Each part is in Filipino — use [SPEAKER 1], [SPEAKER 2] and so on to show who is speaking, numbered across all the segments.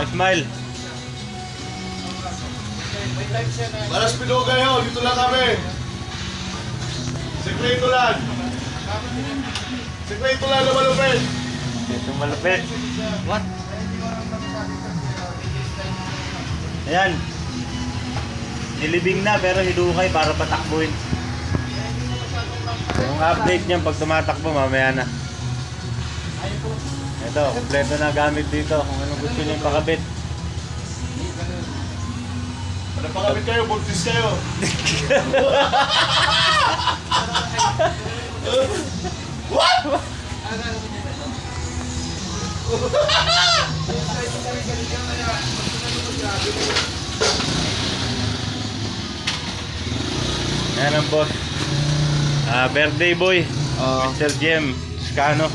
[SPEAKER 1] Smile.
[SPEAKER 2] Malas Pido kayo, dito lang kami. Sekreto lang. Sekreto lang na malupit.
[SPEAKER 1] Ito malupit. What? Ayan. Nilibing na pero hinukay para patakbuhin. Yung update niyan pag tumatakbo mamaya na. Ito, kompleto na gamit dito kung anong gusto niyo pakabit.
[SPEAKER 2] Ano pa kami kayo? Buntis kayo. What?
[SPEAKER 1] Ayan ang boss. Birthday boy. Mr. Jem Scano.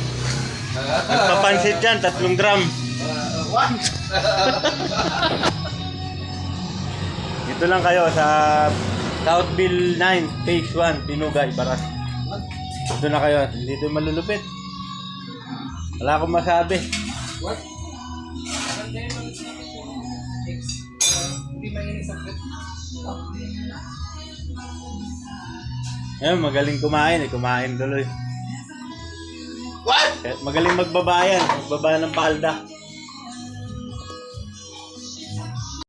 [SPEAKER 1] Nagpapansit yan, 3 drum.
[SPEAKER 2] What?
[SPEAKER 1] Dito lang kayo sa Southville 9, Phase 1, Pinugay, Baras. Dito na kayo, dito malulupit. Wala akong masabi.
[SPEAKER 3] What?
[SPEAKER 1] Ayun, magaling kumain, kumain tuloy.
[SPEAKER 2] What?
[SPEAKER 1] Magaling magbabayan, magbaba ng palda.